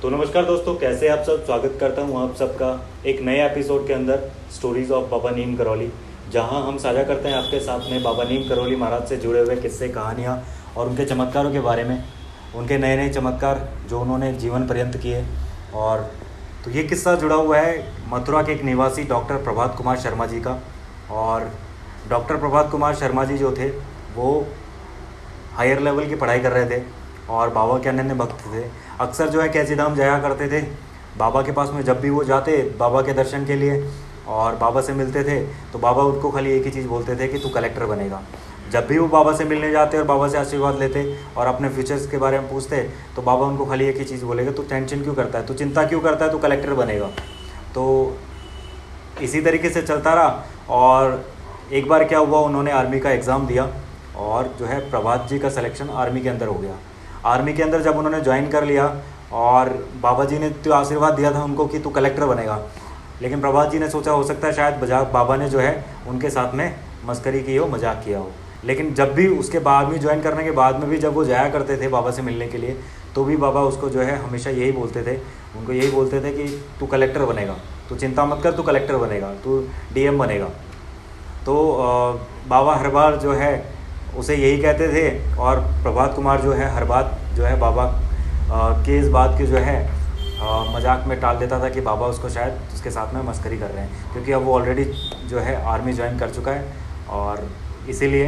तो नमस्कार दोस्तों, कैसे आप सब। स्वागत करता हूं आप सबका एक नए एपिसोड के अंदर स्टोरीज ऑफ बाबा नीम करौली, जहां हम साझा करते हैं आपके साथ में बाबा नीम करौली महाराज से जुड़े हुए किस्से, कहानियां और उनके चमत्कारों के बारे में, उनके नए नए चमत्कार जो उन्होंने जीवन पर्यंत किए। और तो ये किस्सा जुड़ा हुआ है मथुरा के एक निवासी डॉक्टर प्रभात कुमार शर्मा जी का। और डॉक्टर प्रभात कुमार शर्मा जी जो थे वो हायर लेवल की पढ़ाई कर रहे थे और बाबा के अनन्य भक्त थे। अक्सर जो है कैची धाम जाया करते थे बाबा के पास में। जब भी वो जाते बाबा के दर्शन के लिए और बाबा से मिलते थे तो बाबा उनको खाली एक ही चीज़ बोलते थे कि तू कलेक्टर बनेगा। जब भी वो बाबा से मिलने जाते और बाबा से आशीर्वाद लेते और अपने फ्यूचर्स के बारे में पूछते तो बाबा उनको खाली एक ही चीज़ बोलेगा, तू टेंशन क्यों करता है, तू चिंता क्यों करता है, तू कलेक्टर बनेगा। तो इसी तरीके से चलता रहा। और एक बार क्या हुआ, उन्होंने आर्मी का एग्ज़ाम दिया और जो है प्रभात जी का सिलेक्शन आर्मी के अंदर हो गया। आर्मी के अंदर जब उन्होंने ज्वाइन कर लिया और बाबा जी ने तो आशीर्वाद दिया था उनको कि तू कलेक्टर बनेगा, लेकिन प्रभात जी ने सोचा हो सकता है शायद बाबा ने जो है उनके साथ में मस्करी की हो, मजाक किया हो। लेकिन जब भी उसके बाद में ज्वाइन करने के बाद में भी जब वो जाया करते थे बाबा से मिलने के लिए तो भी बाबा उसको जो है हमेशा यही बोलते थे, उनको यही बोलते थे कि तू कलेक्टर बनेगा, तू चिंता मत कर, तू कलेक्टर बनेगा, तू डीएम बनेगा। तो बाबा हर बार जो है उसे यही कहते थे और प्रभात कुमार जो है हर बात जो है बाबा के इस बात की जो है मजाक में टाल देता था कि बाबा उसको शायद उसके साथ में मस्करी कर रहे हैं, क्योंकि अब वो ऑलरेडी जो है आर्मी ज्वाइन कर चुका है और इसीलिए।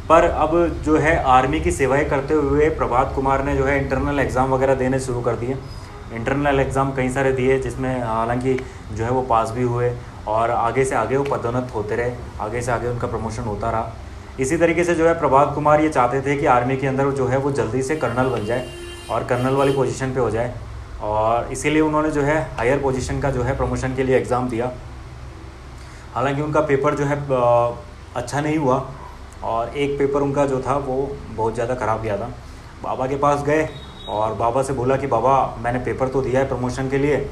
पर अब जो है आर्मी की सेवाएं करते हुए प्रभात कुमार ने जो है इंटरनल एग्ज़ाम वगैरह देने शुरू कर दिए। इंटरनल एग्ज़ाम कई सारे दिए जिसमें हालांकि जो है वो पास भी हुए और आगे से आगे वो पदोन्नत होते रहे, आगे से आगे उनका प्रमोशन होता रहा। इसी तरीके से जो है प्रभात कुमार ये चाहते थे कि आर्मी के अंदर जो है वो जल्दी से कर्नल बन जाए और कर्नल वाली पोजीशन पे हो जाए। और इसीलिए उन्होंने जो है हायर पोजीशन का जो है प्रमोशन के लिए एग्ज़ाम दिया। हालांकि उनका पेपर जो है अच्छा नहीं हुआ और एक पेपर उनका जो था वो बहुत ज़्यादा ख़राब गया था। बाबा के पास गए और बाबा से बोला कि बाबा मैंने पेपर तो दिया है प्रमोशन के लिए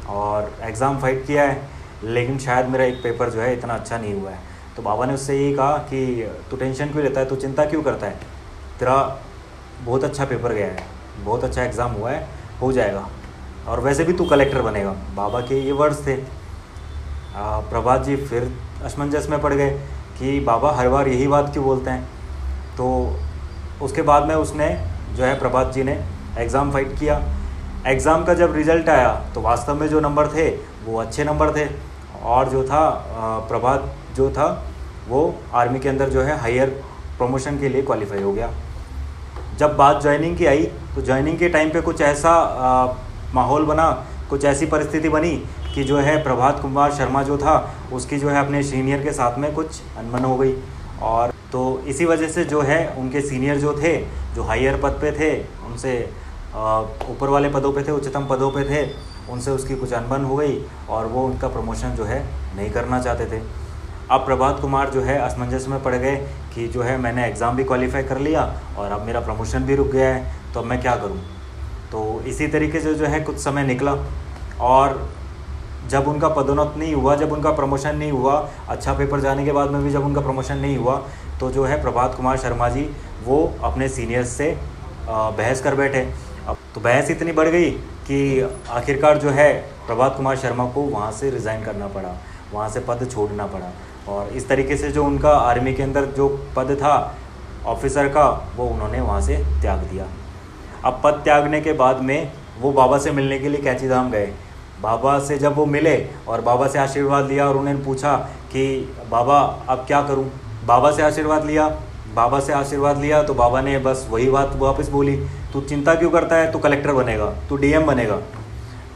और एग्ज़ाम फाइट किया है, लेकिन शायद मेरा एक पेपर जो है इतना अच्छा नहीं हुआ है। तो बाबा ने उससे यही कहा कि तू टेंशन क्यों लेता है, तू चिंता क्यों करता है, तेरा बहुत अच्छा पेपर गया है, बहुत अच्छा एग्ज़ाम हुआ है, हो जाएगा और वैसे भी तू कलेक्टर बनेगा। बाबा के ये वर्ड्स थे। प्रभात जी फिर असमंजस में पड़ गए कि बाबा हर बार यही बात क्यों बोलते हैं। तो उसके बाद में उसने जो है प्रभात जी ने एग्ज़ाम फाइट किया। एग्ज़ाम का जब रिज़ल्ट आया तो वास्तव में जो नंबर थे वो अच्छे नंबर थे और जो था प्रभात जो था वो आर्मी के अंदर जो है हायर प्रमोशन के लिए क्वालिफाई हो गया। जब बात ज्वाइनिंग की आई तो ज्वाइनिंग के टाइम पे कुछ ऐसा माहौल बना, कुछ ऐसी परिस्थिति बनी कि जो है प्रभात कुमार शर्मा जो था उसकी जो है अपने सीनियर के साथ में कुछ अनबन हो गई। और तो इसी वजह से जो है उनके सीनियर जो थे, जो हायर पद पे थे, उनसे ऊपर वाले पदों पे थे, उच्चतम पदों पे थे, उनसे उसकी कुछ अनबन हो गई और वो उनका प्रमोशन जो है नहीं करना चाहते थे। अब प्रभात कुमार जो है असमंजस में पड़ गए कि जो है मैंने एग्ज़ाम भी क्वालिफाई कर लिया और अब मेरा प्रमोशन भी रुक गया है, तो अब मैं क्या करूं। तो इसी तरीके से जो है कुछ समय निकला और जब उनका पदोन्नत नहीं हुआ, जब उनका प्रमोशन नहीं हुआ, अच्छा पेपर जाने के बाद में भी जब उनका प्रमोशन नहीं हुआ तो जो है प्रभात कुमार शर्मा जी वो अपने सीनियर्स से बहस कर बैठे। अब तो बहस इतनी बढ़ गई कि आखिरकार जो है प्रभात कुमार शर्मा को वहाँ से रिज़ाइन करना पड़ा, वहाँ से पद छोड़ना पड़ा। और इस तरीके से जो उनका आर्मी के अंदर जो पद था ऑफिसर का वो उन्होंने वहाँ से त्याग दिया। अब पद त्यागने के बाद में वो बाबा से मिलने के लिए कैची धाम गए। बाबा से जब वो मिले और बाबा से आशीर्वाद लिया और उन्होंने पूछा कि बाबा अब क्या करूं। बाबा से आशीर्वाद लिया तो बाबा ने बस वही बात वापस बोली, तू चिंता क्यों करता है, तू कलेक्टर बनेगा, तू डीएम बनेगा।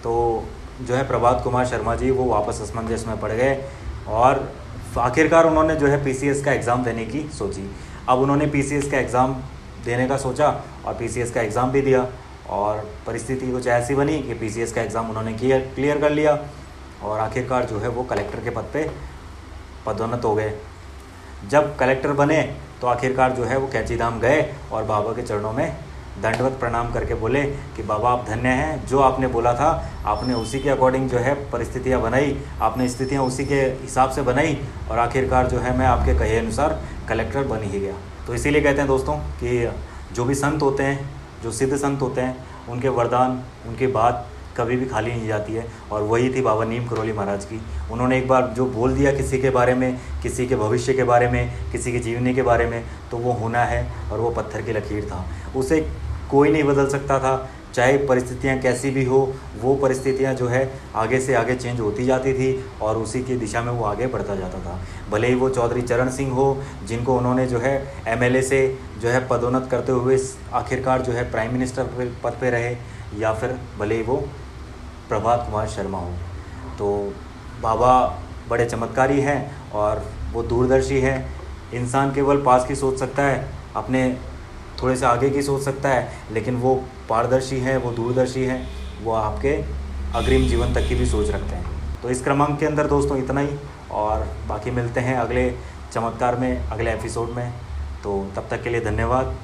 तो जो है प्रभात कुमार शर्मा जी वो वापस असमंजस में पड़ गए और आखिरकार उन्होंने जो है पीसीएस का एग्ज़ाम देने की सोची। अब उन्होंने पीसीएस का एग्ज़ाम देने का सोचा और पीसीएस का एग्ज़ाम भी दिया और परिस्थिति कुछ ऐसी बनी कि पीसीएस का एग्ज़ाम उन्होंने क्लियर कर लिया और आखिरकार जो है वो कलेक्टर के पद पे पदोन्नत हो गए। जब कलेक्टर बने तो आखिरकार जो है वो कैची धाम गए और बाबा के चरणों में दंडवत प्रणाम करके बोले कि बाबा आप धन्य हैं, जो आपने बोला था आपने उसी के अकॉर्डिंग जो है परिस्थितियाँ बनाई, आपने स्थितियाँ उसी के हिसाब से बनाई और आखिरकार जो है मैं आपके कहे अनुसार कलेक्टर बन ही गया। तो इसीलिए कहते हैं दोस्तों कि जो भी संत होते हैं, जो सिद्ध संत होते हैं, उनके वरदान, उनकी बात कभी भी खाली नहीं जाती है। और वही थी बाबा नीम करौली महाराज की। उन्होंने एक बार जो बोल दिया किसी के बारे में, किसी के भविष्य के बारे में, किसी की जीवनी के बारे में, तो वो होना है, और वो पत्थर की लकीर था। उसे कोई नहीं बदल सकता था, चाहे परिस्थितियाँ कैसी भी हो। वो परिस्थितियाँ जो है आगे से आगे चेंज होती जाती थी, और उसी की दिशा में वो आगे बढ़ता जाता था। भले ही वो चौधरी चरण सिंह हो, जिनको उन्होंने जो है एमएलए से जो है पदोन्नत करते हुए आखिरकार जो है प्राइम मिनिस्टर पद पे रहे, या फिर भले ही वो प्रभात कुमार शर्मा हो। तो बाबा बड़े चमत्कारी हैं, और वो दूरदर्शी है। इंसान केवल पास की सोच सकता है, अपने थोड़े से आगे की सोच सकता है, लेकिन वो पारदर्शी है, वो दूरदर्शी है, वो आपके अग्रिम जीवन तक की भी सोच रखते हैं। तो इस क्रमांक के अंदर दोस्तों इतना ही, और बाकी मिलते हैं अगले चमत्कार में, अगले एपिसोड में। तो तब तक के लिए धन्यवाद।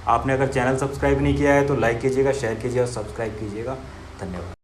आपने अगर चैनल सब्सक्राइब नहीं किया है तो लाइक कीजिएगा, शेयर कीजिए और सब्सक्राइब कीजिएगा। धन्यवाद।